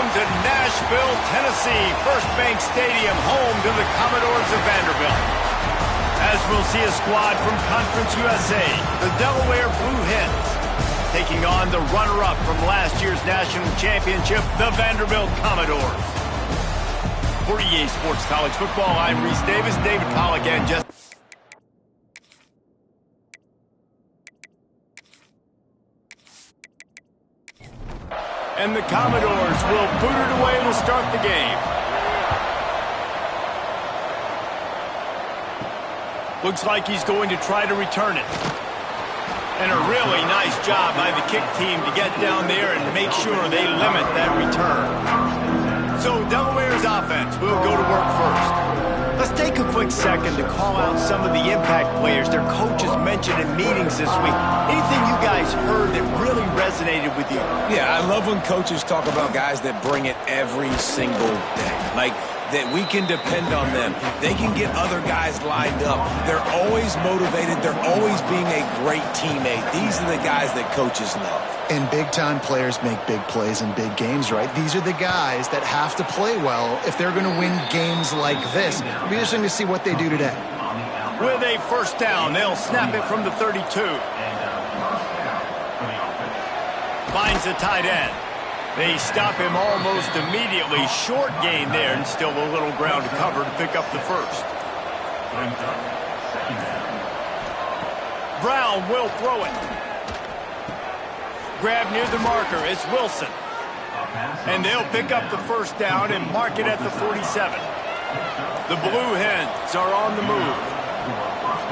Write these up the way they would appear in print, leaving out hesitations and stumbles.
Welcome to Nashville, Tennessee, First Bank Stadium, home to the Commodores of Vanderbilt. As we'll see a squad from Conference USA, the Delaware Blue Hens, taking on the runner-up from last year's national championship, the Vanderbilt Commodores. For EA Sports College Football, I'm Reese Davis, David Pollack, and just... And the Commodores will boot it away to start the game. Looks like he's going to try to return it. And a really nice job by the kick team to get down there and make sure they limit that return. So Delaware's offense will go to work first. Let's take a quick second to call out some of the impact players their coaches mentioned in meetings this week. Anything you guys heard that really resonated with you? Yeah, I love when coaches talk about guys that bring it every single day. Like, that we can depend on them. They can get other guys lined up. They're always motivated. They're always being a great teammate. These are the guys that coaches love. And big-time players make big plays in big games, right? These are the guys that have to play well if they're going to win games like this. It'll be interesting to see what they do today. With a first down, they'll snap it from the 32. Finds the tight end. They stop him almost immediately. Short gain there, and still a little ground to cover to pick up the first. Brown will throw it. Grab near the marker. It's Wilson. And they'll pick up the first down and mark it at the 47. The Blue Hens are on the move.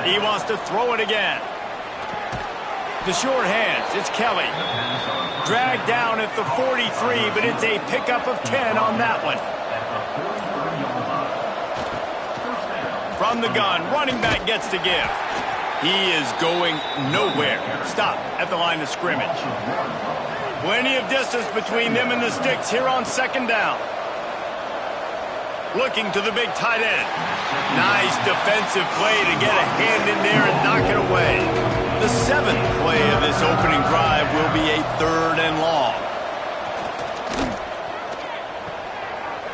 He wants to throw it again. The short hands. It's Kelly. Dragged down at the 43, but it's a pickup of 10 on that one. From the gun, running back gets to give. He is going nowhere. Stop at the line of scrimmage. Plenty of distance between them and the sticks here on second down. Looking to the big tight end. Nice defensive play to get a hand in there and knock it away. The seventh play of this opening drive will be a third and long.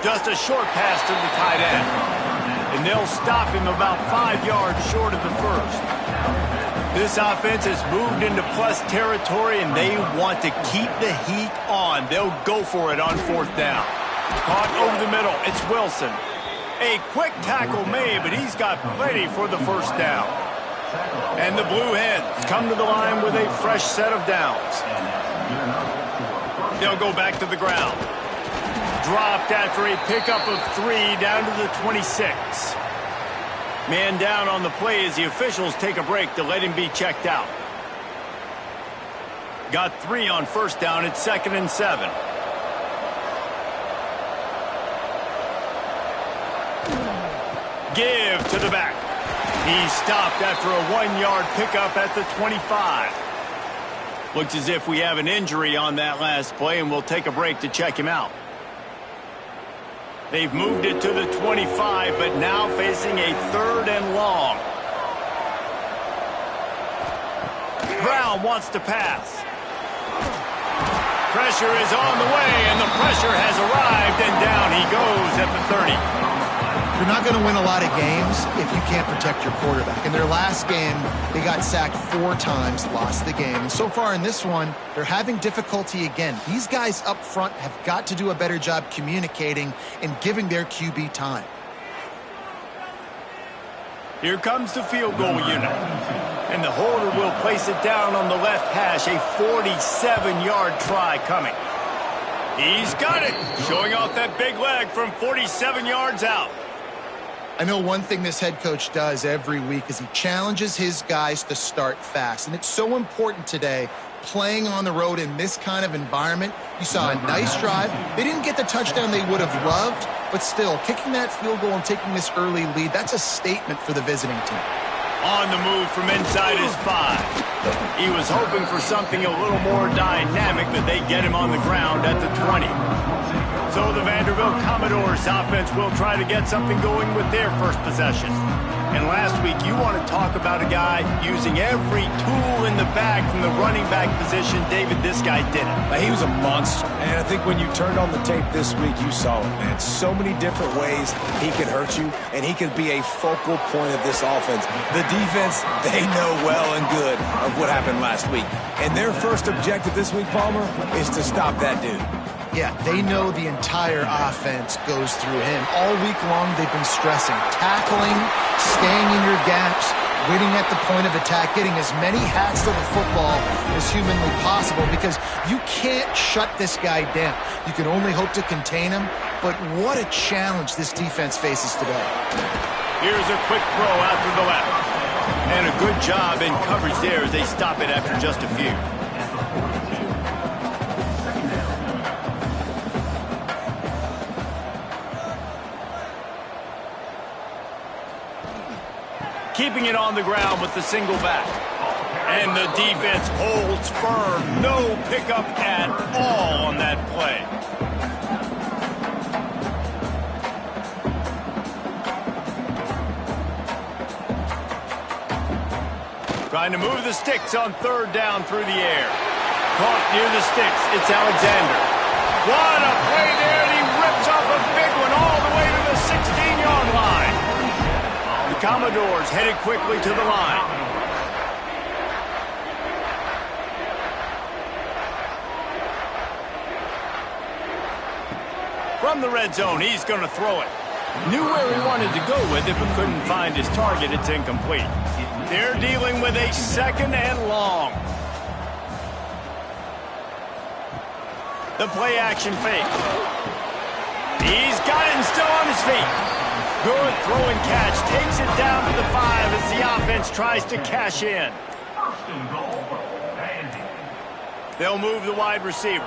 Just a short pass to the tight end. And they'll stop him about 5 yards short of the first. This offense has moved into plus territory, and they want to keep the heat on. They'll go for it on fourth down. Caught over the middle. It's Wilson. A quick tackle made, but he's got plenty for the first down. And the Blue Hens come to the line with a fresh set of downs. They'll go back to the ground. Dropped after a pickup of 3 down to the 26. Man down on the play as the officials take a break to let him be checked out. Got 3 on first down. It's 2nd and 7. Give to the back. He stopped after a 1-yard pickup at the 25. Looks as if we have an injury on that last play, and we'll take a break to check him out. They've moved it to the 25, but now facing a third and long. Brown wants to pass. Pressure is on the way, and the pressure has arrived, and down he goes at the 30. You're not going to win a lot of games if you can't protect your quarterback. In their last game, they got sacked 4 times, lost the game. And so far in this one, they're having difficulty again. These guys up front have got to do a better job communicating and giving their QB time. Here comes the field goal unit. And the holder will place it down on the left hash. A 47-yard try coming. He's got it. Showing off that big leg from 47 yards out. I know one thing this head coach does every week is he challenges his guys to start fast. And it's so important today, playing on the road in this kind of environment. You saw a nice drive. They didn't get the touchdown they would have loved, but still, kicking that field goal and taking this early lead, that's a statement for the visiting team. On the move from inside his 5. He was hoping for something a little more dynamic, but they get him on the ground at the 20. So the Vanderbilt Commodores offense will try to get something going with their first possession. And last week, you want to talk about a guy using every tool in the bag from the running back position. David, this guy did it. He was a monster. And I think when you turned on the tape this week, you saw it, man. So many different ways he could hurt you, and he could be a focal point of this offense. The defense, they know well and good of what happened last week. And their first objective this week, Palmer, is to stop that dude. Yeah, they know the entire offense goes through him. All week long, they've been stressing, tackling, staying in your gaps, waiting at the point of attack, getting as many hats to the football as humanly possible because you can't shut this guy down. You can only hope to contain him, but what a challenge this defense faces today. Here's a quick throw out to the left. And a good job in coverage there as they stop it after just a few. Keeping it on the ground with the single back. And the defense holds firm. No pickup at all on that play. Trying to move the sticks on third down through the air. Caught near the sticks. It's Alexander. What a play there, and he rips off a big one all the way to the 16-yard line. The Commodores headed quickly to the line. From the red zone, he's going to throw it. Knew where he wanted to go with it, but couldn't find his target. It's incomplete. They're dealing with a second and long. The play action fake. He's got it and still on his feet. Good throw and catch. Takes it down to the 5 as the offense tries to cash in. They'll move the wide receiver.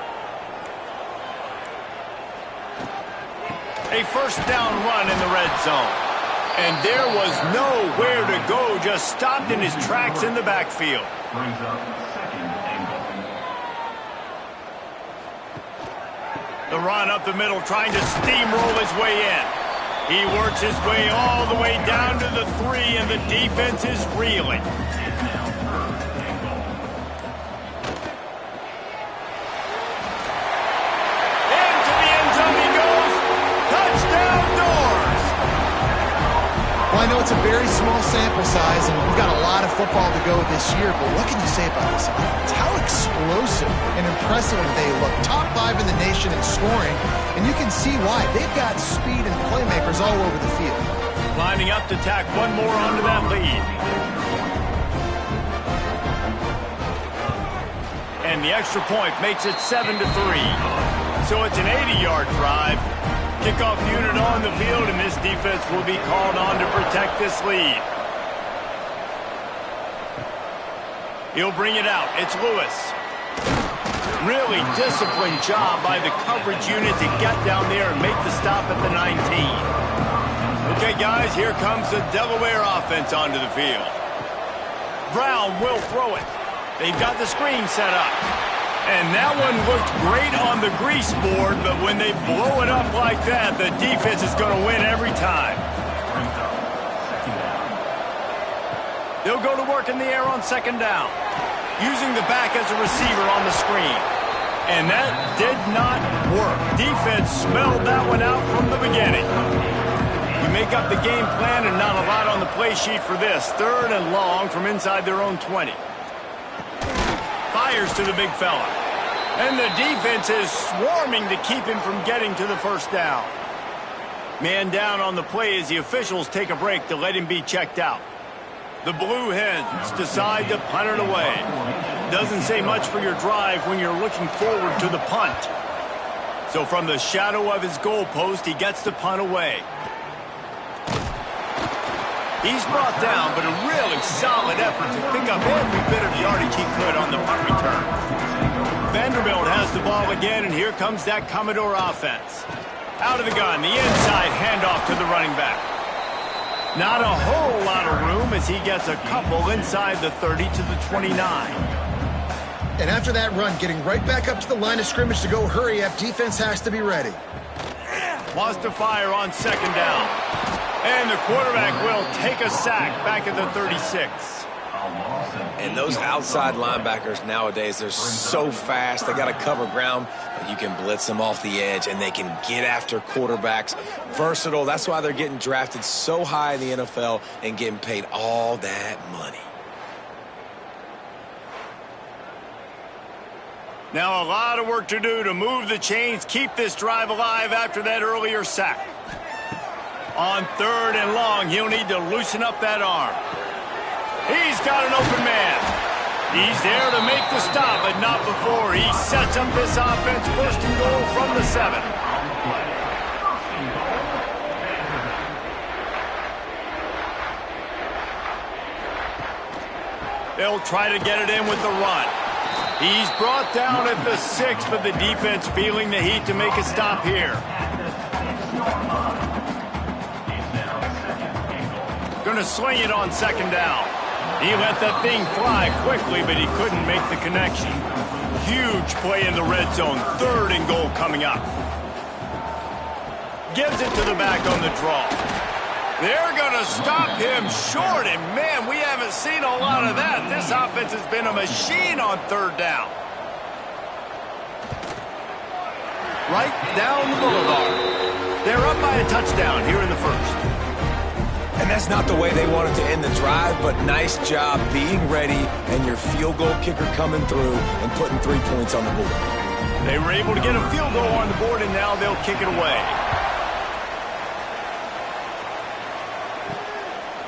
A first down run in the red zone. And there was nowhere to go, just stopped in his tracks in the backfield. The run up the middle, trying to steamroll his way in. He works his way all the way down to the 3, and the defense is reeling. I know it's a very small sample size, and we've got a lot of football to go this year, but what can you say about this offense? How explosive and impressive they look. Top 5 in the nation in scoring, and you can see why. They've got speed and playmakers all over the field. Lining up to tack one more onto that lead. And the extra point makes it 7-3. So it's an 80-yard drive. Kickoff unit on the field, and this defense will be called on to protect this lead. He'll bring it out. It's Lewis. Really disciplined job by the coverage unit to get down there and make the stop at the 19. Okay, guys, here comes the Delaware offense onto the field. Brown will throw it. They've got the screen set up. And that one looked great on the grease board, but when they blow it up like that, the defense is going to win every time. They'll go to work in the air on second down, using the back as a receiver on the screen. And that did not work. Defense smelled that one out from the beginning. You make up the game plan and not a lot on the play sheet for this. Third and long from inside their own 20. Fires to the big fella. And the defense is swarming to keep him from getting to the first down. Man down on the play as the officials take a break to let him be checked out. The Blue Hens decide to punt it away. Doesn't say much for your drive when you're looking forward to the punt. So from the shadow of his goalpost, he gets the punt away. He's brought down, but a really solid effort to pick up every bit of yardage he could on the punt return. Vanderbilt has the ball again, and here comes that Commodore offense. Out of the gun, the inside handoff to the running back. Not a whole lot of room as he gets a couple inside the 30 to the 29. And after that run, getting right back up to the line of scrimmage to go hurry up, defense has to be ready. Wants to fire on second down. And And the quarterback will take a sack back at the 36. And those outside linebackers nowadays, they're so fast. They got to cover ground, but you can blitz them off the edge, and they can get after quarterbacks. Versatile. That's why they're getting drafted so high in the NFL and getting paid all that money. Now a lot of work to do to move the chains, keep this drive alive after that earlier sack. On 3rd and long, he'll need to loosen up that arm. He's got an open man. He's there to make the stop, but not before he sets up this offense. 1st and goal from the 7. They'll try to get it in with the run. He's brought down at the 6, but the defense feeling the heat to make a stop here. Going to sling it on 2nd down. He let that thing fly quickly, but he couldn't make the connection. Huge play in the red zone. 3rd and goal coming up. Gives it to the back on the draw. They're going to stop him short, and man, we haven't seen a lot of that. This offense has been a machine on 3rd down. Right down the boulevard. They're up by a touchdown here in the 1st. And that's not the way they wanted to end the drive, but nice job being ready and your field goal kicker coming through and putting 3 points on the board. They were able to get a field goal on the board, and now they'll kick it away.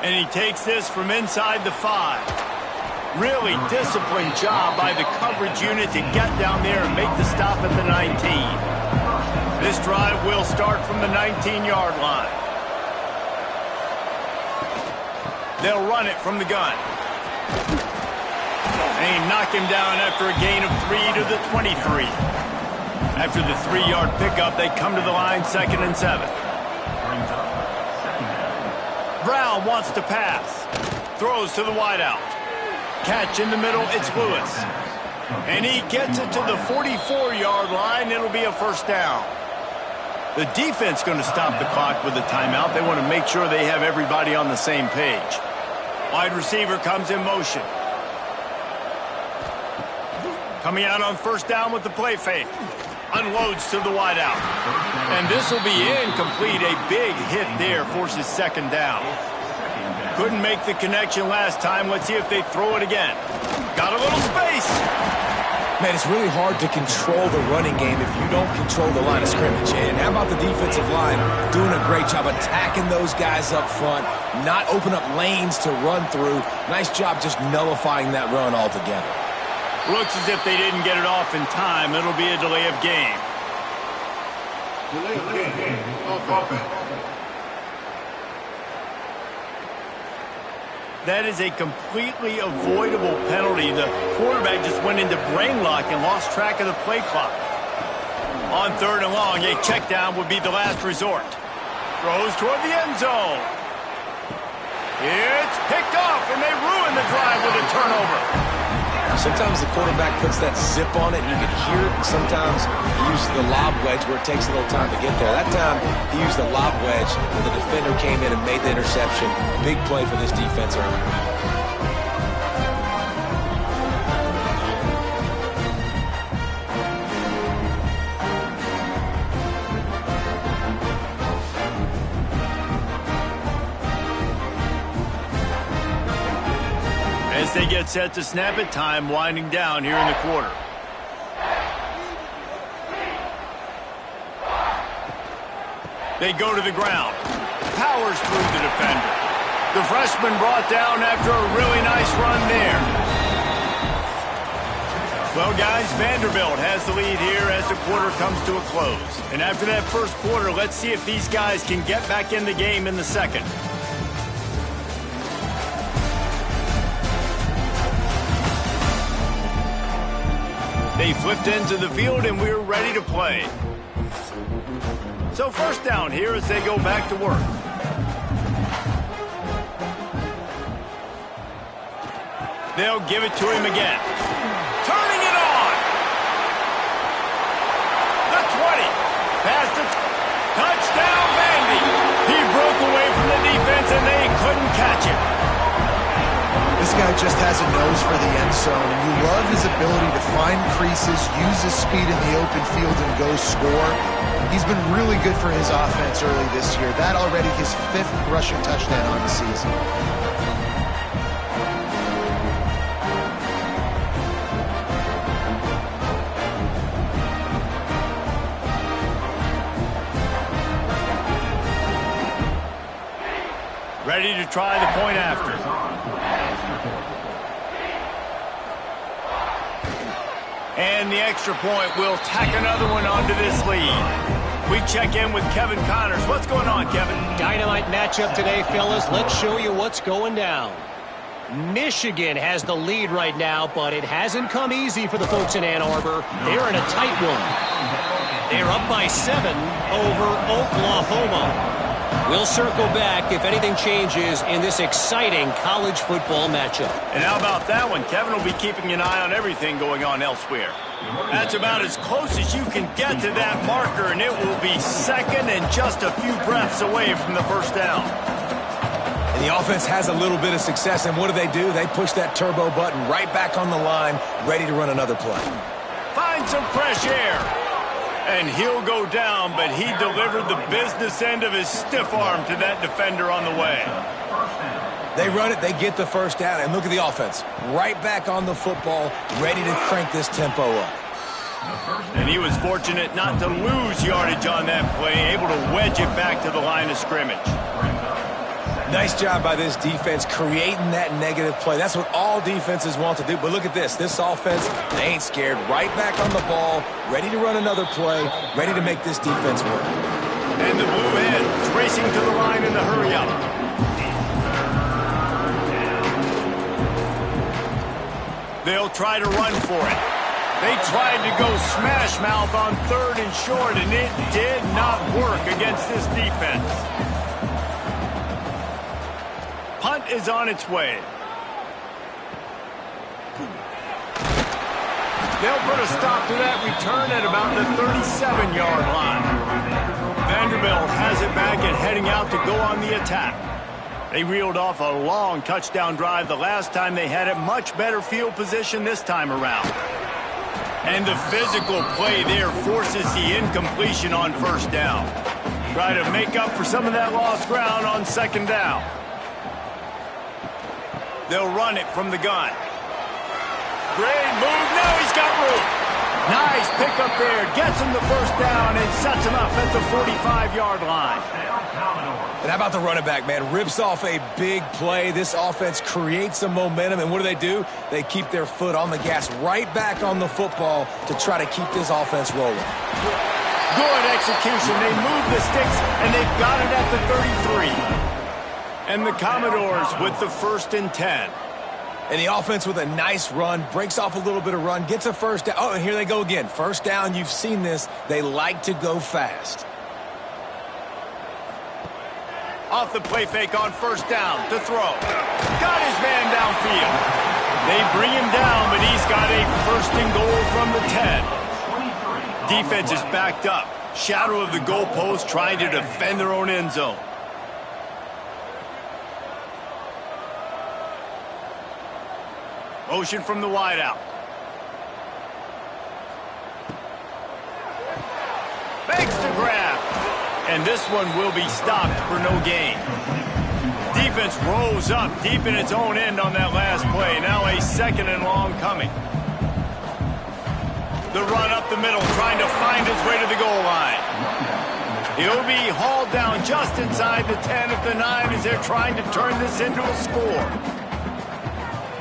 And he takes this from inside the 5. Really disciplined job by the coverage unit to get down there and make the stop at the 19. This drive will start from the 19-yard line. They'll run it from the gun. And he knocked him down after a gain of 3 to the 23. After the 3-yard pickup, they come to the line 2nd and 7. Brown wants to pass. Throws to the wideout. Catch in the middle, it's Lewis. And he gets it to the 44-yard line. It'll be a 1st down. The defense going to stop the clock with a timeout. They want to make sure they have everybody on the same page. Wide receiver comes in motion. Coming out on 1st down with the play fake. Unloads to the wideout. And this will be incomplete. A big hit there forces 2nd down. Couldn't make the connection last time. Let's see if they throw it again. Got a little space. Man, it's really hard to control the running game if you don't control the line of scrimmage. And how about the defensive line doing a great job attacking those guys up front, not open up lanes to run through. Nice job just nullifying that run altogether. Looks as if they didn't get it off in time. It'll be a delay of game. That is a completely avoidable penalty. The quarterback just went into brain lock and lost track of the play clock. On 3rd and long, a check down would be the last resort. Throws toward the end zone. It's picked off, and they ruin the drive with a turnover. Sometimes the quarterback puts that zip on it, and you can hear it. Sometimes he uses the lob wedge where it takes a little time to get there. That time, he used the lob wedge when the defender came in and made the interception. Big play for this defense early. As they get set to snap it, time winding down here in the quarter. They go to the ground. Powers through the defender. The freshman brought down after a really nice run there. Well, guys, Vanderbilt has the lead here as the quarter comes to a close. And after that 1st quarter, let's see if these guys can get back in the game in the 2nd. They flipped into the field, and we're ready to play. So 1st down here as they go back to work. They'll give it to him again. Turning it on. The 20. Past the touchdown, Vandy. He broke away from the defense guy just has a nose for the end zone, and you love his ability to find creases, use his speed in the open field, and go score. He's been really good for his offense early this year. That already his 5th rushing touchdown on the season. Ready to try the point after. And the extra point will tack another one onto this lead. We check in with Kevin Connors. What's going on, Kevin? Dynamite matchup today, fellas. Let's show you what's going down. Michigan has the lead right now, but it hasn't come easy for the folks in Ann Arbor. They're in a tight one. They're up by 7 over Oklahoma. We'll circle back if anything changes in this exciting college football matchup. And how about that one? Kevin will be keeping an eye on everything going on elsewhere. That's about as close as you can get to that marker, and it will be second and just a few breaths away from the first down. And the offense has a little bit of success, and what do? They push that turbo button right back on the line, ready to run another play. Find some fresh air. And he'll go down, but he delivered the business end of his stiff arm to that defender on the way. They run it, they get the first down, and look at the offense. Right back on the football, ready to crank this tempo up. And he was fortunate not to lose yardage on that play, able to wedge it back to the line of scrimmage. Nice job by this defense creating that negative play. That's what all defenses want to do. But look at this. This offense, they ain't scared. Right back on the ball, ready to run another play, ready to make this defense work. And the Blue Hens racing to the line in the hurry-up. They'll try to run for it. They tried to go smash mouth on 3rd and short, and it did not work against this defense. Punt is on its way. They'll put a stop to that return at about the 37-yard line. Vanderbilt has it back and heading out to go on the attack. They reeled off a long touchdown drive the last time they had it. Much better field position this time around. And the physical play there forces the incompletion on 1st down. Try to make up for some of that lost ground on 2nd down. They'll run it from the gun. Great move. Now he's got room. Nice pickup there. Gets him the 1st down and sets him up at the 45-yard line. And how about the running back, man? Rips off a big play. This offense creates some momentum. And what do? They keep their foot on the gas right back on the football to try to keep this offense rolling. Good execution. They move the sticks, and they've got it at the 33. And the Commodores with the 1st and 10. And the offense with a nice run, breaks off a little bit of run, gets a 1st down. Oh, and here they go again. 1st down, you've seen this. They like to go fast. Off the play fake on 1st down to throw. Got his man downfield. They bring him down, but he's got a 1st and goal from the 10. Defense is backed up. Shadow of the goalpost trying to defend their own end zone. Motion from the wideout. Makes the grab. And this one will be stopped for no gain. Defense rose up deep in its own end on that last play. Now a 2nd and long coming. The run up the middle, trying to find his way to the goal line. He'll be hauled down just inside the 10 of the 9 as they're trying to turn this into a score.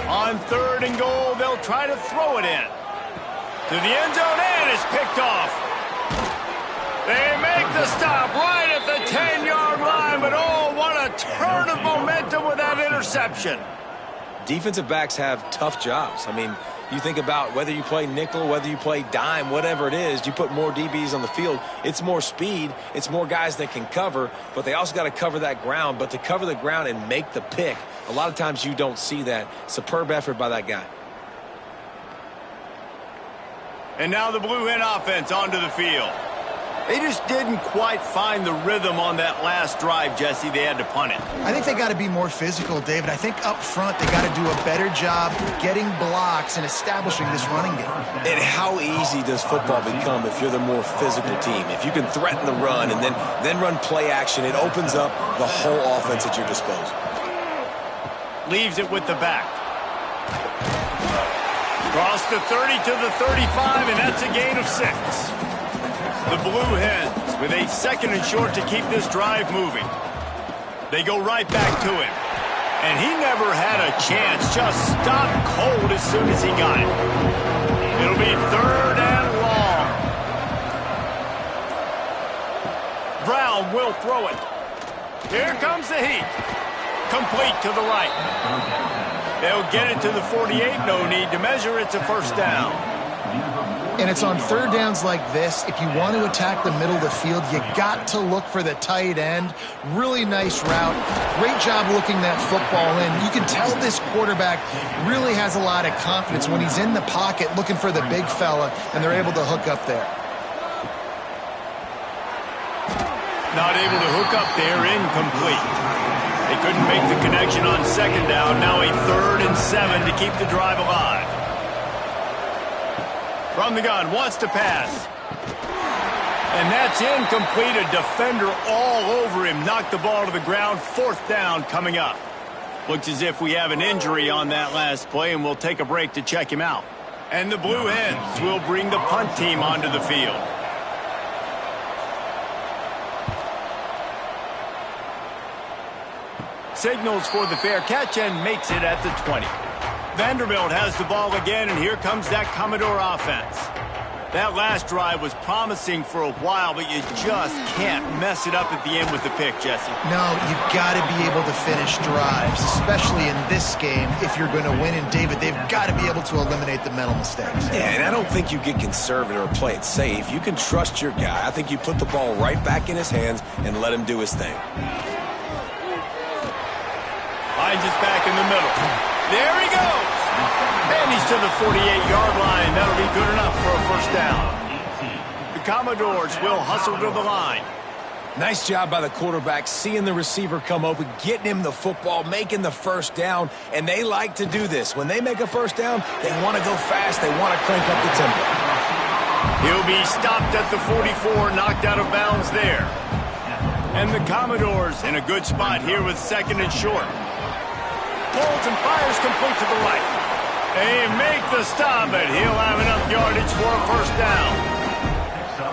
On 3rd and goal, they'll try to throw it in. To the end zone, and it's picked off. They make the stop right at the 10-yard line, but oh, what a turn of momentum with that interception. Defensive backs have tough jobs. I mean, you think about whether you play nickel, whether you play dime, whatever it is, you put more DBs on the field. It's more speed. It's more guys that can cover, but they also got to cover that ground. But to cover the ground and make the pick, a lot of times you don't see that. Superb effort by that guy. And now the Blue Hen offense onto the field. They just didn't quite find the rhythm on that last drive, Jesse. They had to punt it. I think they got to be more physical, David. I think up front they got to do a better job getting blocks and establishing this running game. And how easy does football become if you're the more physical team? If you can threaten the run and then run play action, it opens up the whole offense at your disposal. Leaves it with the back. Across the 30 to the 35, and that's a gain of 6. The Blue Hens with a 2nd and short to keep this drive moving. They go right back to him. And he never had a chance. Just stopped cold as soon as he got it. It'll be 3rd and long. Brown will throw it. Here comes the heat. Complete to the right. They'll get it to the 48. No need to measure. It's a 1st down. And it's on 3rd downs like this. If you want to attack the middle of the field, you got to look for the tight end. Really nice route. Great job looking that football in. You can tell this quarterback really has a lot of confidence when he's in the pocket looking for the big fella, and they're able to hook up there. Not able to hook up there, incomplete. They couldn't make the connection on 2nd down. Now a 3rd and 7 to keep the drive alive. From the gun, wants to pass. And that's incomplete. A defender all over him. Knocked the ball to the ground. 4th down coming up. Looks as if we have an injury on that last play, and we'll take a break to check him out. And the Blue Hens will bring the punt team onto the field. Signals for the fair catch and makes it at the 20. Vanderbilt has the ball again, and here comes that Commodore offense. That last drive was promising for a while, but you just can't mess it up at the end with the pick, Jesse. No, you got to be able to finish drives, especially in this game if you're going to win. And, David, they've got to be able to eliminate the mental mistakes. Yeah, and I don't think you get conservative or play it safe. You can trust your guy. I think you put the ball right back in his hands and let him do his thing. Finds us back in the middle. There he goes. And he's to the 48-yard line. That'll be good enough for a 1st down. The Commodores will hustle to the line. Nice job by the quarterback, seeing the receiver come open, getting him the football, making the 1st down, and they like to do this. When they make a 1st down, they want to go fast. They want to crank up the tempo. He'll be stopped at the 44, knocked out of bounds there. And the Commodores in a good spot here with 2nd and short. Pulls and fires complete to the right. They make the stop, but he'll have enough yardage for a 1st down.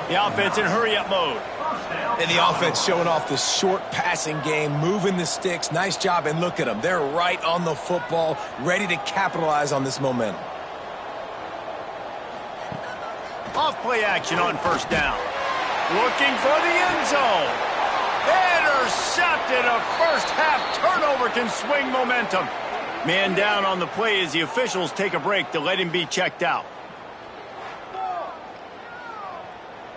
The offense in hurry-up mode. And the offense showing off the short passing game, moving the sticks. Nice job, and look at them. They're right on the football, ready to capitalize on this momentum. Off play action on 1st down. Looking for the end zone. Intercepted. A 1st half turnover can swing momentum. Man down on the play as the officials take a break to let him be checked out.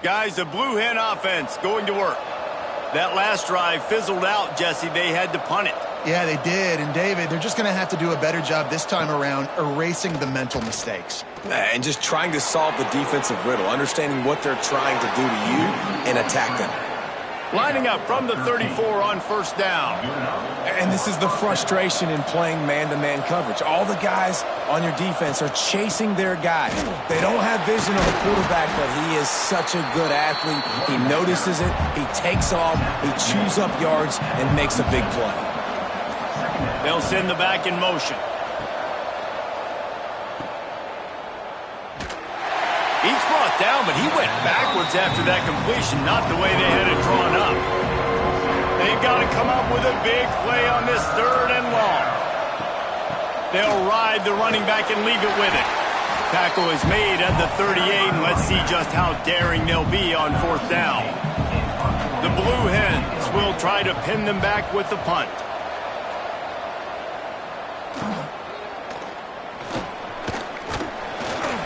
Guys, the Blue Hen offense going to work. That last drive fizzled out, Jesse. They had to punt it. Yeah, they did. And, David, they're just going to have to do a better job this time around erasing the mental mistakes. And just trying to solve the defensive riddle, understanding what they're trying to do to you and attack them. Lining up from the 34 on 1st down. And this is the frustration in playing man-to-man coverage. All the guys on your defense are chasing their guys. They don't have vision of the quarterback, but he is such a good athlete. He notices it, he takes off, he chews up yards, and makes a big play. They'll send the back in motion. He's brought down, but he went backwards after that completion, not the way they had it drawn up. They've got to come up with a big play on this 3rd and long. They'll ride the running back and leave it with it. Tackle is made at the 38, and let's see just how daring they'll be on 4th down. The Blue Hens will try to pin them back with the punt.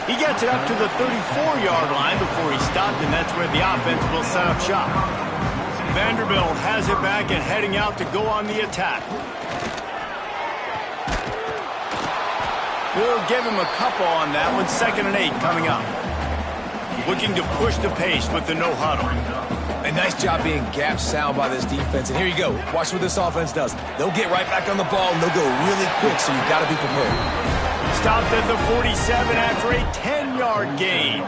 He gets it up to the 34-yard line before he stopped, and that's where the offense will set up shop. Vanderbilt has it back and heading out to go on the attack. We'll give him a couple on that one. 2nd and 8 coming up. looking to push the pace with the no-huddle. A nice job being gap sound by this defense. And here you go. Watch what this offense does. They'll get right back on the ball, and they'll go really quick, so you've got to be prepared. Stopped at the 47 after a 10-yard gain.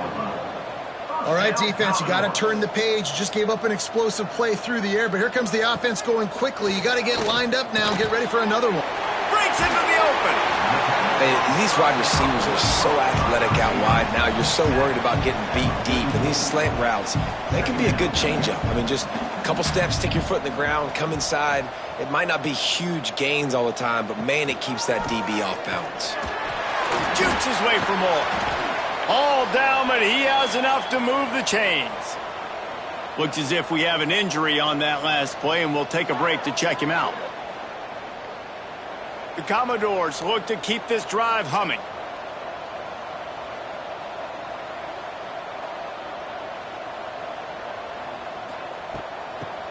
All right, defense, you got to turn the page. You just gave up an explosive play through the air, but here comes the offense going quickly. You got to get lined up now and get ready for another one. Breaks into the open. Hey, these wide receivers are so athletic out wide now. You're so worried about getting beat deep. And these slant routes, they can be a good changeup. I mean, just a couple steps, stick your foot in the ground, come inside. It might not be huge gains all the time, but, man, it keeps that DB off balance. Jukes his way for more. All down, but he has enough to move the chains. Looks as if we have an injury on that last play, and we'll take a break to check him out. The Commodores look to keep this drive humming.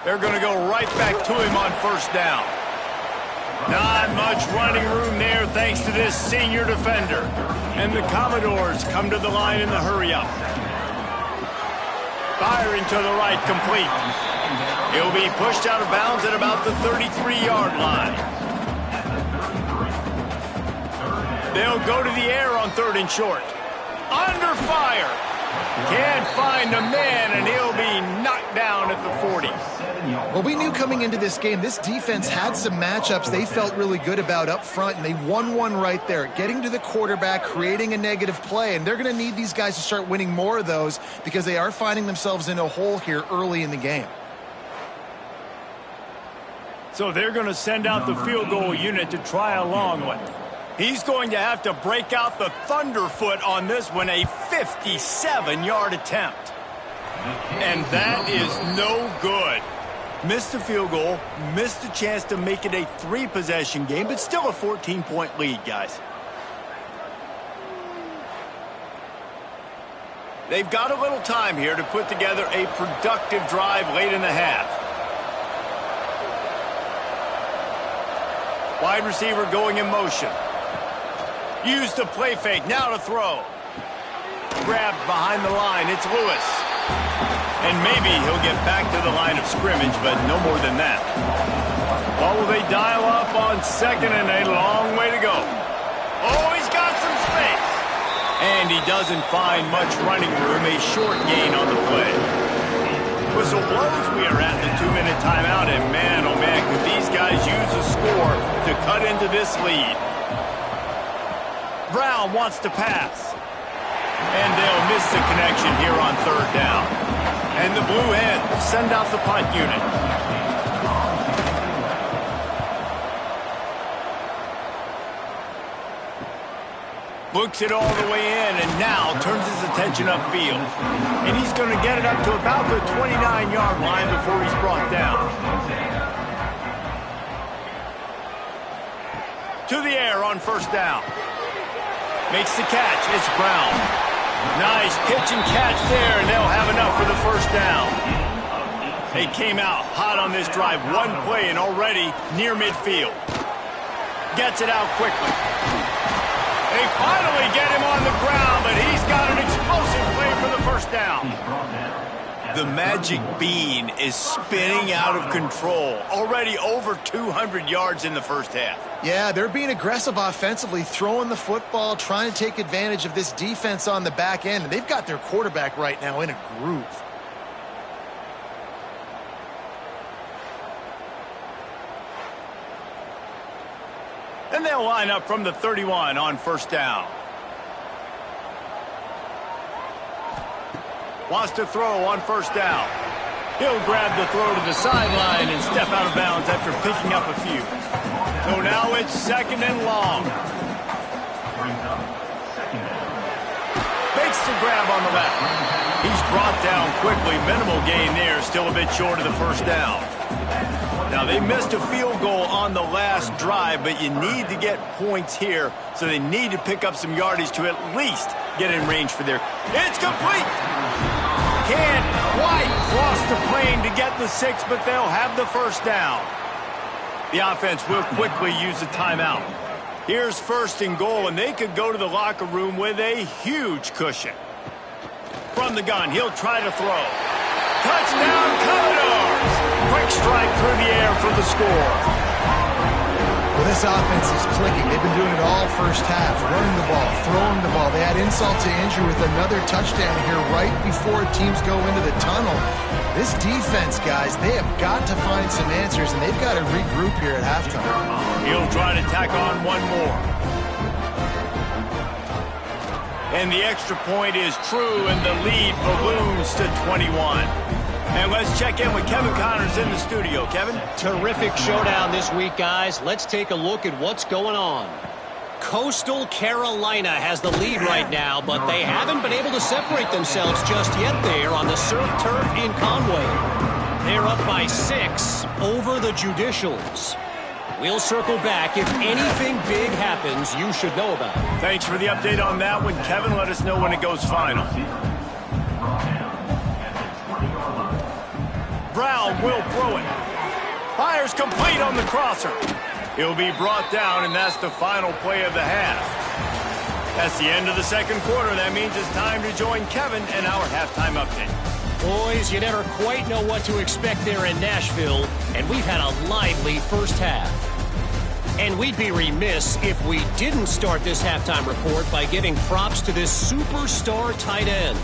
They're going to go right back to him on first down. Not much running room there thanks to this senior defender. And the Commodores come to the line in the hurry-up. Firing to the right, complete. He'll be pushed out of bounds at about the 33-yard line. They'll go to the air on 3rd and short. Under fire. Can't find a man, and he'll be knocked down at the 40. Well, we knew coming into this game, this defense had some matchups they felt really good about up front, and they won one right there, getting to the quarterback, creating a negative play, and they're going to need these guys to start winning more of those because they are finding themselves in a hole here early in the game. So they're going to send out the field goal unit to try a long one. He's going to have to break out the thunderfoot on this one, a 57-yard attempt. And that is no good. Missed the field goal, missed the chance to make it a 3-possession game, but still a 14-point lead, guys. They've got a little time here to put together a productive drive late in the half. Wide receiver going in motion. Use the play fake, now to throw. Grabbed behind the line, it's Lewis. And maybe he'll get back to the line of scrimmage, but no more than that. Well, will they dial up on 2nd and a long way to go? Oh, he's got some space. And he doesn't find much running room, a short gain on the play. Whistle blows, we are at the 2-minute timeout, and man, oh man, could these guys use a score to cut into this lead. Brown wants to pass. And they'll miss the connection here on 3rd down. And the Blue Hens send out the punt unit. Looks it all the way in and now turns his attention upfield. And he's going to get it up to about the 29-yard line before he's brought down. To the air on 1st down. Makes the catch. It's Brown. Nice pitch and catch there, and they'll have enough for the 1st down. They came out hot on this drive. One play and already near midfield. Gets it out quickly. They finally get him on the ground, but he's got an explosive play for the 1st down. The magic bean is spinning out of control. Already over 200 yards in the 1st half. Yeah, they're being aggressive offensively, throwing the football, trying to take advantage of this defense on the back end. And they've got their quarterback right now in a groove. And they'll line up from the 31 on 1st down. Wants to throw on 1st down. He'll grab the throw to the sideline and step out of bounds after picking up a few. So now it's 2nd and long. Makes the grab on the left. He's brought down quickly. Minimal gain there. Still a bit short of the 1st down. Now, they missed a field goal on the last drive, but you need to get points here, so they need to pick up some yardage to at least get in range for their... It's complete! Can't quite cross the plane to get the 6, but they'll have the 1st down. The offense will quickly use a timeout. Here's 1st and goal, and they could go to the locker room with a huge cushion. from the gun. He'll try to throw. Touchdown, Commodores! Quick strike through the air for the score. Well, this offense is clicking. They've been doing it all first half, running the ball, throwing the ball. They had insult to injury with another touchdown here right before teams go into the tunnel. This defense, guys, they have got to find some answers, and they've got to regroup here at halftime. He'll try to tack on one more. And the extra point is true, and the lead balloons to 21. And let's check in with Kevin Connors in the studio. Kevin? Terrific showdown this week, guys. Let's take a look at what's going on. Coastal Carolina has the lead right now, but they haven't been able to separate themselves just yet there on the surf turf in Conway. They're up by 6 over the Judicials. We'll circle back. If anything big happens, you should know about it. Thanks for the update on that one, Kevin. Let us know when it goes final. Brown will throw it. Fires complete on the crosser. He'll be brought down, and that's the final play of the half. That's the end of the second quarter. That means it's time to join Kevin and our halftime update. Boys, you never quite know what to expect there in Nashville, and we've had a lively first half. And we'd be remiss if we didn't start this halftime report by giving props to this superstar tight end.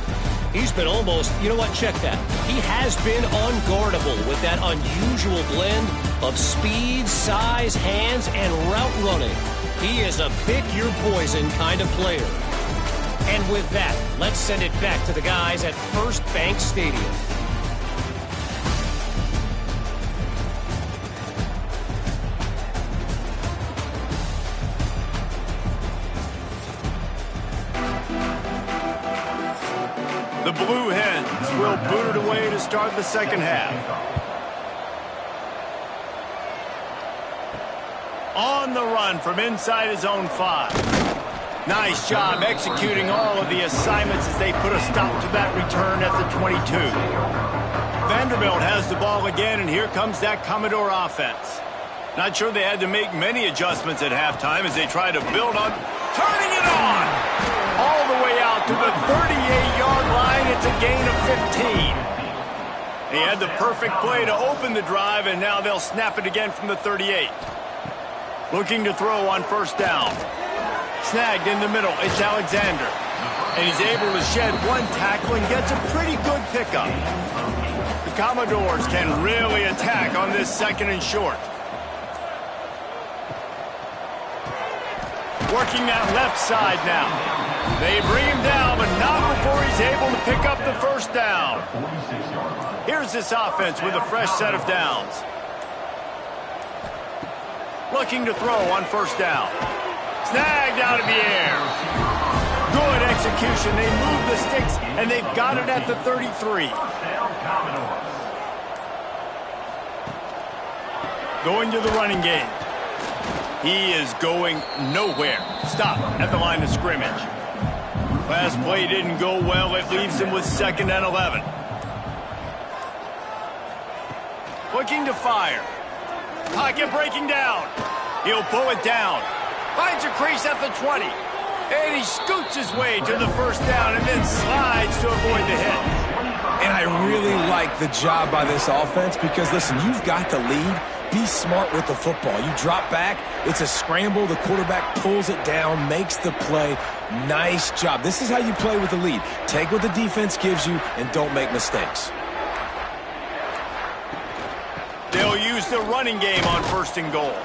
He's been almost, you know what, check that. He has been unguardable with that unusual blend of speed, size, hands, and route running. He is a pick-your-poison kind of player. And with that, let's send it back to the guys at First Bank Stadium. The Blue Hens will boot it away to start the second half. On the run from inside his own 5. Nice job executing all of the assignments as they put a stop to that return at the 22. Vanderbilt has the ball again, and here comes that Commodore offense. Not sure they had to make many adjustments at halftime as they try to build on. Turning it on! All the way out to the 38-yard line. It's a gain of 15. He had the perfect play to open the drive, and now they'll snap it again from the 38. Looking to throw on first down. Snagged in the middle. It's Alexander. And he's able to shed one tackle and gets a pretty good pickup. The Commodores can really attack on this second and short. Working that left side now. They bring him down, but not before he's able to pick up the first down. Here's this offense with a fresh set of downs. Looking to throw on first down. Snagged out of the air. Good execution. They move the sticks, and they've got it at the 33. Going to the running game. He is going nowhere. Stop at the line of scrimmage. Last play didn't go well. It leaves him with 2nd and 11. Looking to fire. Pocket breaking down. He'll pull it down. Finds a crease at the 20. And he scoots his way to the first down and then slides to avoid the hit. And I really like the job by this offense because, listen, you've got the lead. Be smart with the football. You drop back, it's a scramble. The quarterback pulls it down, makes the play. Nice job. This is how you play with the lead. Take what the defense gives you and don't make mistakes. They'll use the running game on 1st and goal.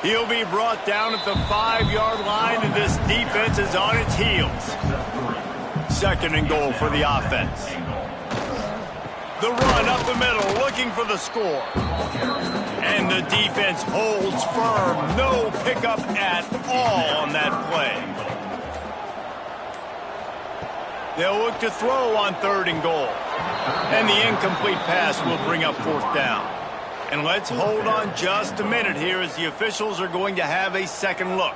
He'll be brought down at the 5-yard line, and this defense is on its heels. 2nd and goal for the offense. The run up the middle, looking for the score. And the defense holds firm. No pickup at all on that play. They'll look to throw on 3rd and goal. And the incomplete pass will bring up 4th down. And let's hold on just a minute here as the officials are going to have a second look.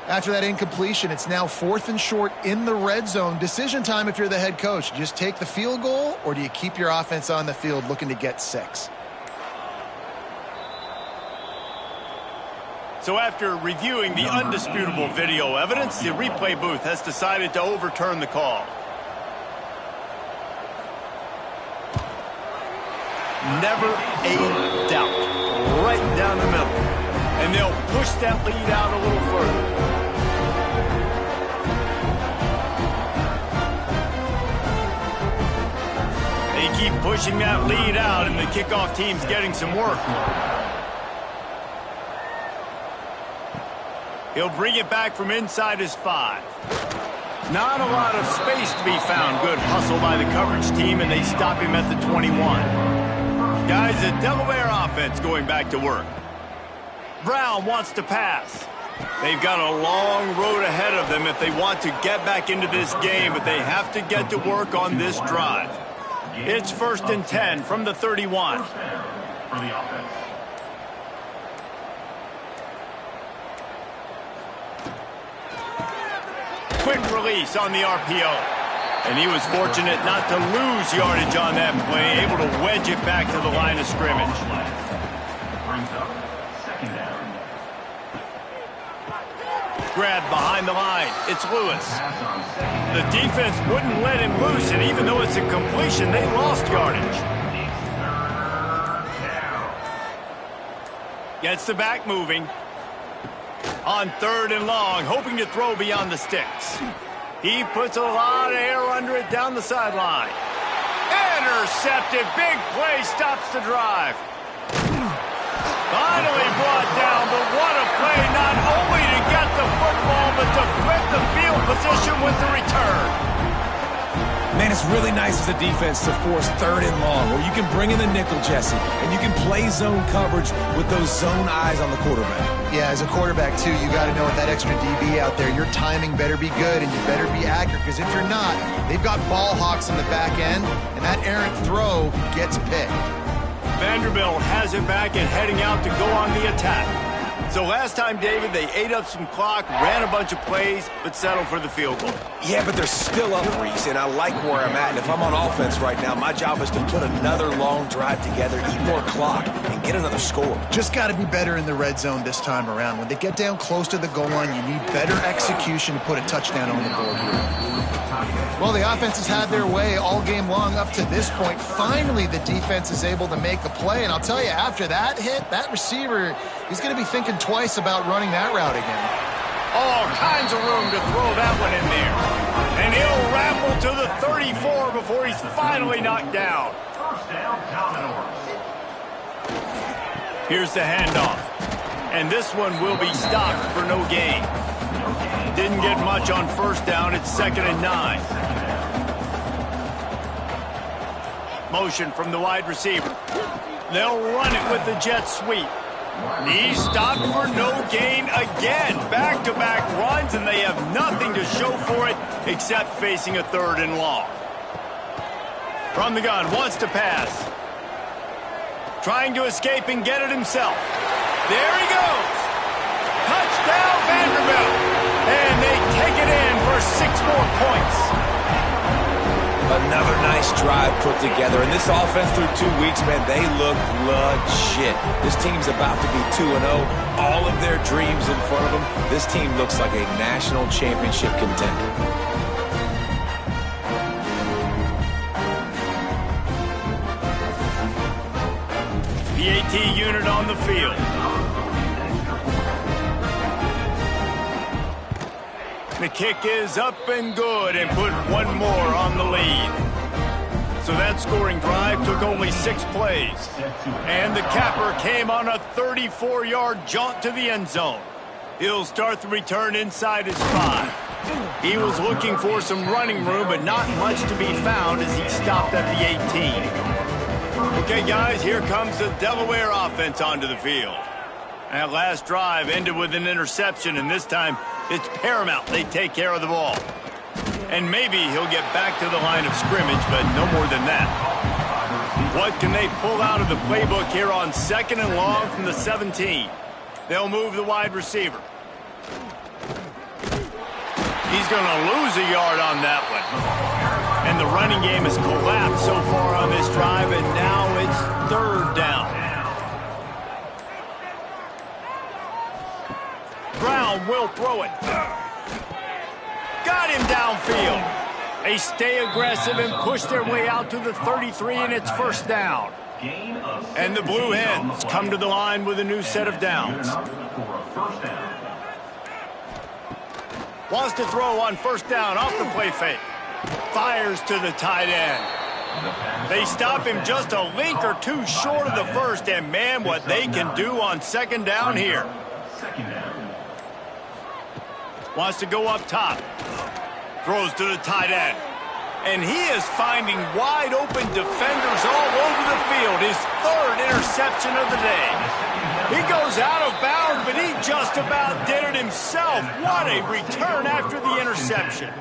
After that incompletion, it's now 4th and short in the red zone. Decision time if you're the head coach. Just take the field goal, or do you keep your offense on the field looking to get 6? So after reviewing the undisputable video evidence, the replay booth has decided to overturn the call. never a doubt. Right down the middle. And they'll push that lead out a little further. They keep pushing that lead out, and the kickoff team's getting some work. He'll bring it back from inside his 5. Not a lot of space to be found. Good hustle by the coverage team, and they stop him at the 21. Guys, the Delaware offense going back to work. Brown wants to pass. They've got a long road ahead of them if they want to get back into this game, but they have to get to work on this drive. It's 1st and 10 from the 31. Quick release on the RPO. And he was fortunate not to lose yardage on that play, able to wedge it back to the line of scrimmage. Grab behind the line. It's Lewis. The defense wouldn't let him loose, and even though it's a completion, they lost yardage. Gets the back moving. On 3rd and long, hoping to throw beyond the sticks. He puts a lot of air under it down the sideline. Intercepted. Big play stops the drive. Finally brought down, but what a play, not only to get the football, but to flip the field position with the return. Man, it's really nice as a defense to force 3rd and long, where you can bring in the nickel, Jesse, and you can play zone coverage with those zone eyes on the quarterback. Yeah, as a quarterback, too, you got to know with that extra DB out there, your timing better be good and you better be accurate, because if you're not, they've got ball hawks in the back end, and that errant throw gets picked. Vanderbilt has it back and heading out to go on the attack. So last time, David, they ate up some clock, ran a bunch of plays, but settled for the field goal. Yeah, but they're still up, Reese, and I like where I'm at. And if I'm on offense right now, my job is to put another long drive together, eat more clock, and get another score. Just got to be better in the red zone this time around. When they get down close to the goal line, you need better execution to put a touchdown on the board here. Well, the offense has had their way all game long up to this point. Finally, the defense is able to make a play. And I'll tell you, after that hit, that receiver, he's going to be thinking twice about running that route again. All kinds of room to throw that one in there. And he'll ramble to the 34 before he's finally knocked down. Here's the handoff. And this one will be stopped for no gain. Didn't get much on 1st down. It's 2nd and 9. Motion from the wide receiver. They'll run it with the jet sweep. He's stopped for no gain again. Back-to-back runs, and they have nothing to show for it except facing a 3rd and long. From the gun, wants to pass. Trying to escape and get it himself. There he goes. Touchdown, Vanderbilt. And they take it in for 6 more points. Another nice drive put together. And this offense through 2 weeks, man, they look legit. This team's about to be 2-0. All of their dreams in front of them. This team looks like a national championship contender. PAT unit on the field. The kick is up and good and put one more on the lead. So that scoring drive took only 6 plays. And the capper came on a 34-yard jaunt to the end zone. He'll start the return inside his 5. He was looking for some running room, but not much to be found as he stopped at the 18. Okay, guys, here comes the Delaware offense onto the field. That last drive ended with an interception, and this time it's paramount they take care of the ball. And maybe he'll get back to the line of scrimmage, but no more than that. What can they pull out of the playbook here on 2nd and long from the 17? They'll move the wide receiver. He's going to lose a yard on that one. And the running game has collapsed so far on this drive, and now it's 3rd down. Brown will throw it. Got him downfield. They stay aggressive and push their way out to the 33, and it's 1st down. And the Blue Hens come to the line with a new set of downs. Wants to throw on first down off the play fake. Fires to the tight end. They stop him just a link or two short of the first, and man, what they can do on second down here. Wants to go up top. Throws to the tight end. And he is finding wide open defenders all over the field. His third interception of the day. He goes out of bounds, but he just about did it himself. What a return after the interception.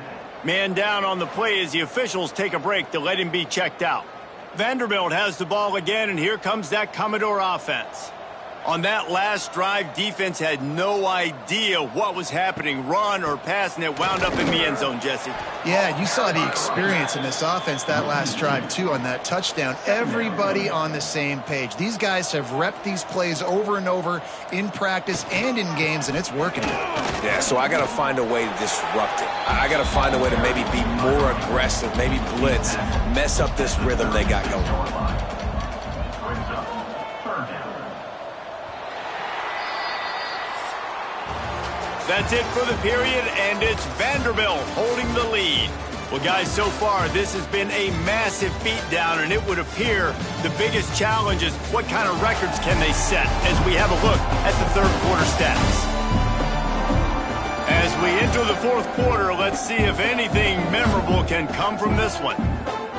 Man down on the play as the officials take a break to let him be checked out. Vanderbilt has the ball again, and here comes that Commodore offense. On that last drive, defense had no idea what was happening, run or pass, and it wound up in the end zone, Jesse. Yeah, you saw the experience in this offense that last drive, too, on that touchdown. Everybody on the same page. These guys have repped these plays over and over in practice and in games, and it's working. Yeah, so I got to find a way to disrupt it. I got to find a way to maybe be more aggressive, maybe blitz, mess up this rhythm they got going. That's it for the period, and it's Vanderbilt holding the lead. Well, guys, so far, this has been a massive beatdown, and it would appear the biggest challenge is what kind of records can they set as we have a look at the third quarter stats. As we enter the fourth quarter, let's see if anything memorable can come from this one.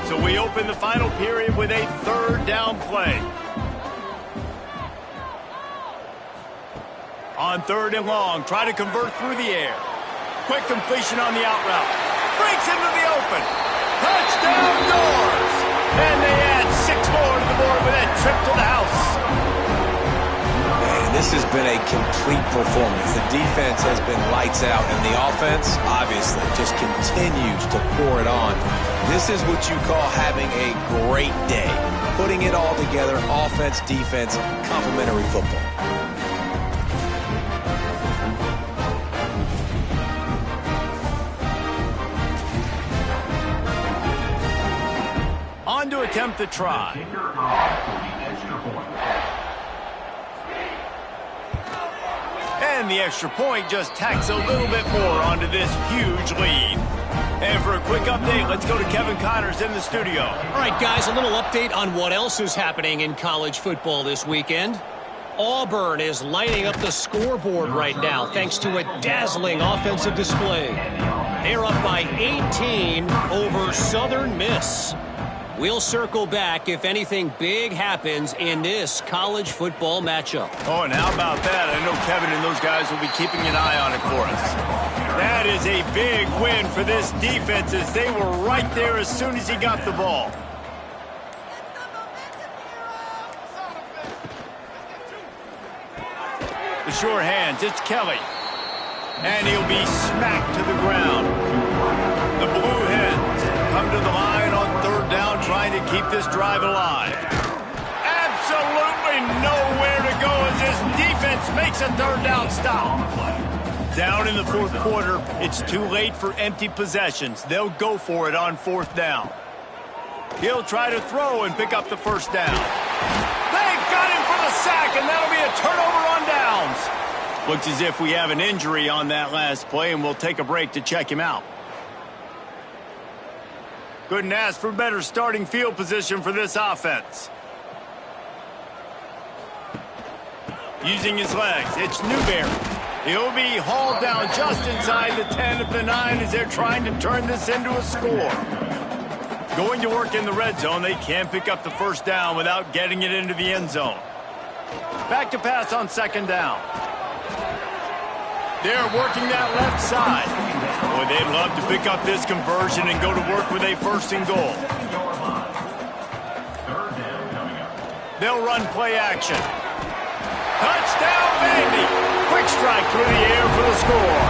So we open the final period with a third down play. On third and long, try to convert through the air. Quick completion on the out route. Breaks into the open. Touchdown Doors! And they add 6 more to the board with that trip to the house. Man, this has been a complete performance. The defense has been lights out, and the offense, obviously, just continues to pour it on. This is what you call having a great day. Putting it all together, offense, defense, complementary football. On to attempt the try. And the extra point just tacks a little bit more onto this huge lead. And for a quick update, let's go to Kevin Connors in the studio. All right, guys, a little update on what else is happening in college football this weekend. Auburn is lighting up the scoreboard right now thanks to a dazzling offensive display. They're up by 18 over Southern Miss. We'll circle back if anything big happens in this college football matchup. Oh, and how about that? I know Kevin and those guys will be keeping an eye on it for us. That is a big win for this defense as they were right there as soon as he got the ball. The sure hands, it's Kelly. And he'll be smacked to the ground. The Blue Hens come to the line on third down, trying to keep this drive alive. Absolutely nowhere to go as this defense makes a third down stop. Down in the fourth quarter, it's too late for empty possessions. They'll go for it on fourth down. He'll try to throw and pick up the first down. They've got him for the sack, and that'll be a turnover on downs. Looks as if we have an injury on that last play, and we'll take a break to check him out. Couldn't ask for better starting field position for this offense. Using his legs, it's Newberry. He'll be hauled down just inside the 10 at the 9 as they're trying to turn this into a score. Going to work in the red zone, they can't pick up the first down without getting it into the end zone. Back to pass on second down. They're working that left side. Boy, they'd love to pick up this conversion and go to work with a first and goal. They'll run play action. Touchdown, Vandy. Quick strike through the air for the score.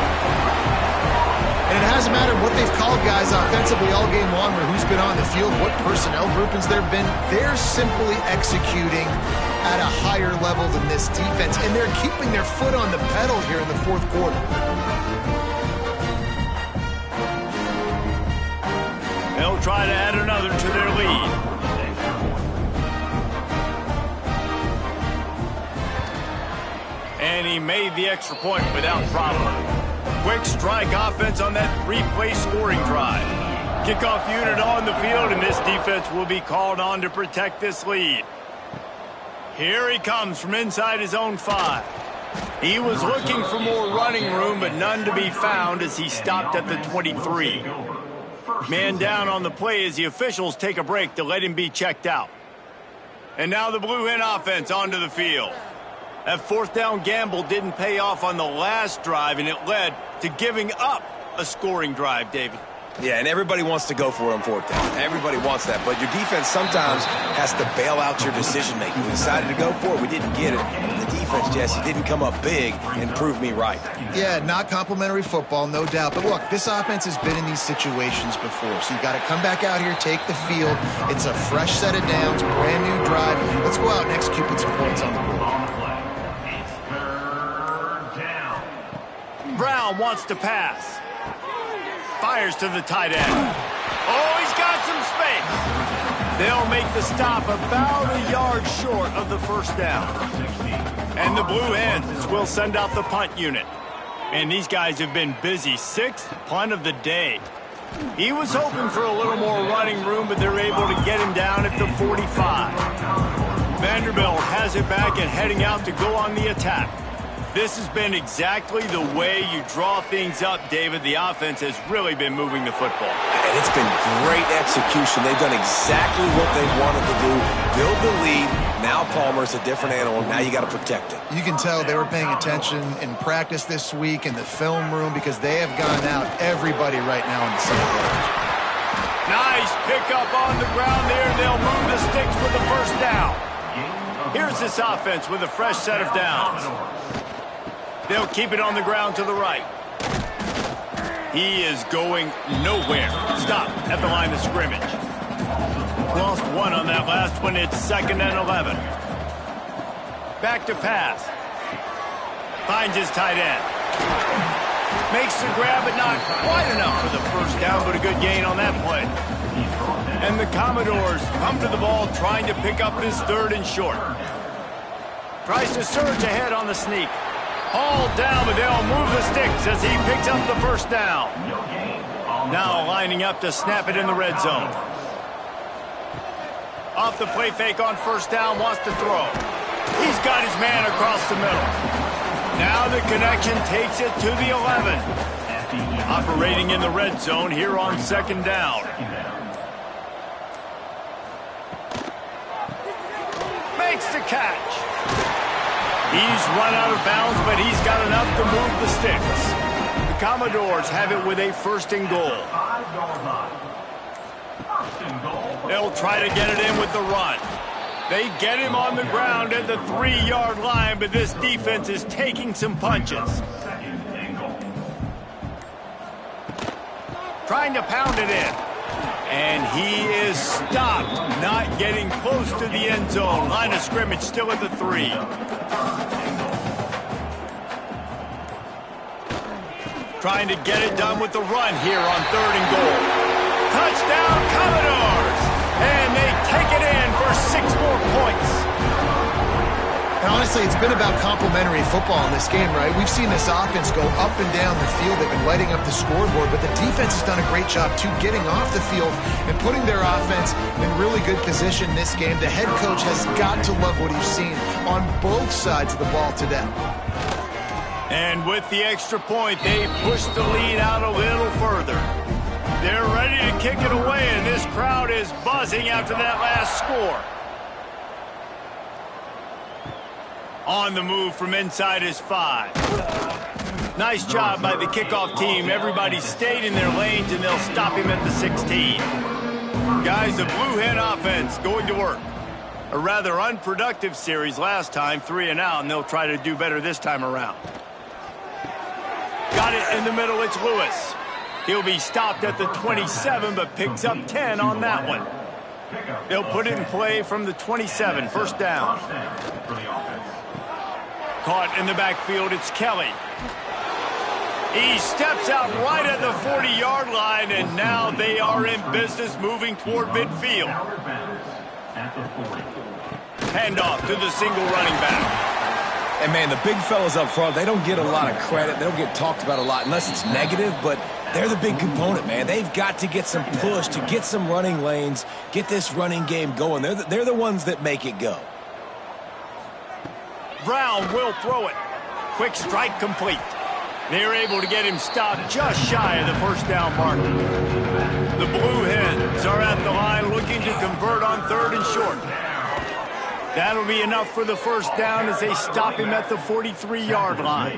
And it hasn't mattered what they've called guys offensively all game long or who's been on the field, what personnel groupings there have been. They're simply executing at a higher level than this defense, and they're keeping their foot on the pedal here in the fourth quarter. They'll try to add another to their lead. And he made the extra point without problem. Quick strike offense on that 3-play scoring drive. Kickoff unit on the field, and this defense will be called on to protect this lead. Here he comes from inside his own 5. He was looking for more running room, but none to be found as he stopped at the 23. Man down on the play as the officials take a break to let him be checked out. And now the Blue Hen offense onto the field. That fourth down gamble didn't pay off on the last drive, and it led to giving up a scoring drive, David. Yeah, and everybody wants to go for it on fourth down. Everybody wants that, but your defense sometimes has to bail out your decision-making. We decided to go for it. We didn't get it. The defense, Jesse, didn't come up big and prove me right. Yeah, not complimentary football, no doubt. But look, this offense has been in these situations before, so you got to come back out here, take the field. It's a fresh set of downs, brand new drive. Let's go out and execute with some points on the board. Brown wants to pass. Fires to the tight end. Oh, he's got some space. They'll make the stop about a yard short of the first down. And the Blue Hens will send out the punt unit. And these guys have been busy. 6th punt of the day. He was hoping for a little more running room, but they're able to get him down at the 45. Vanderbilt has it back and heading out to go on the attack. This has been exactly the way you draw things up, David. The offense has really been moving the football. And it's been great execution. They've done exactly what they wanted to do. Build the lead. Now Palmer's a different animal. Now you got to protect it. You can tell they were paying attention in practice this week in the film room because they have gone out everybody right now in the second quarter. Nice pickup on the ground there. They'll move the sticks with the first down. Here's this offense with a fresh set of downs. They'll keep it on the ground to the right. He is going nowhere. Stop at the line of scrimmage. Lost one on that last one. It's 2nd and 11. Back to pass. Finds his tight end. Makes the grab, but not quite enough for the first down, but a good gain on that play. And the Commodores come to the ball trying to pick up this 3rd and short. Tries to surge ahead on the sneak. Hauled down, but they'll move the sticks as he picks up the first down. Now lining up to snap it in the red zone. Off the play fake on first down, wants to throw. He's got his man across the middle. Now the connection takes it to the 11. Operating in the red zone here on 2nd down. Makes the catch. He's run out of bounds, but he's got enough to move the sticks. The Commodores have it with a 1st and goal. They'll try to get it in with the run. They get him on the ground at the 3-yard line, but this defense is taking some punches. Trying to pound it in. And he is stopped, not getting close to the end zone. Line of scrimmage still at the 3. Trying to get it done with the run here on 3rd and goal. Touchdown, Commodores! And they take it in for 6 more points. And honestly, it's been about complementary football in this game, right? We've seen this offense go up and down the field. They've been lighting up the scoreboard, but the defense has done a great job, too, getting off the field and putting their offense in really good position in this game. The head coach has got to love what he's seen on both sides of the ball today. And with the extra point, they push the lead out a little further. They're ready to kick it away, and this crowd is buzzing after that last score. On the move from inside his 5. Nice job by the kickoff team. Everybody stayed in their lanes, and they'll stop him at the 16. Guys, the Blue Hen offense going to work. A rather unproductive series last time, 3 and out, and they'll try to do better this time around. Got it in the middle, it's Lewis. He'll be stopped at the 27, but picks up 10 on that one. They'll put it in play from the 27, first down. Caught in the backfield, it's Kelly. He steps out right at the 40-yard line, and now they are in business moving toward midfield. Handoff to the single running back. And, man, the big fellas up front, they don't get a lot of credit. They don't get talked about a lot unless it's negative, but they're the big component, man. They've got to get some push to get some running lanes, get this running game going. They're the ones that make it go. Brown will throw it. Quick strike complete. They're able to get him stopped just shy of the first down marker. The Blue Hens are at the line looking to convert on 3rd and short. That'll be enough for the first down as they stop him at the 43-yard line.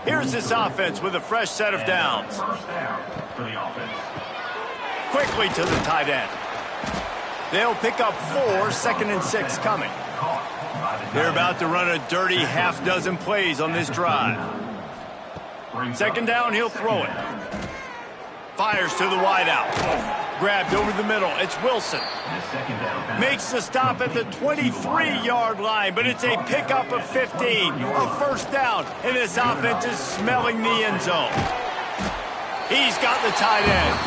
Here's this offense with a fresh set of downs. Quickly to the tight end. They'll pick up 4, 2nd and 6 coming. They're about to run a dirty half-dozen plays on this drive. 2nd down, he'll throw it. Fires to the wideout. Grabbed over the middle. It's Wilson. Makes the stop at the 23-yard line, but it's a pickup of 15. A first down, and this offense is smelling the end zone. He's got the tight end,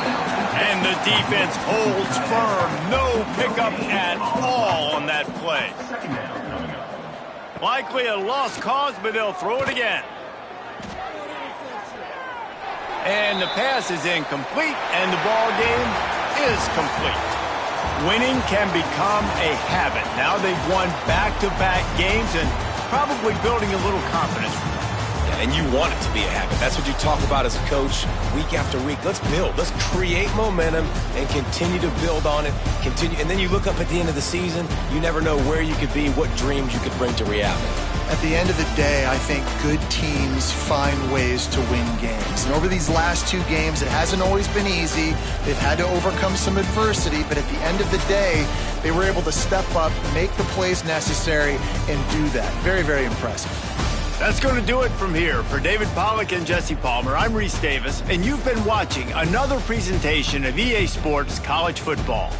and the defense holds firm. No pickup at all on that play. Likely a lost cause, but they'll throw it again. And the pass is incomplete, and the ball game is complete. Winning can become a habit. Now they've won back-to-back games and probably building a little confidence. Yeah, and you want it to be a habit. That's what you talk about as a coach week after week. Let's build. Let's create momentum and continue to build on it. And then you look up at the end of the season, you never know where you could be, what dreams you could bring to reality. At the end of the day, I think good teams find ways to win games. And over these last 2 games, it hasn't always been easy. They've had to overcome some adversity, but at the end of the day, they were able to step up, make the plays necessary, and do that. Very, very impressive. That's going to do it from here. For David Pollack and Jesse Palmer, I'm Reese Davis, and you've been watching another presentation of EA Sports College Football.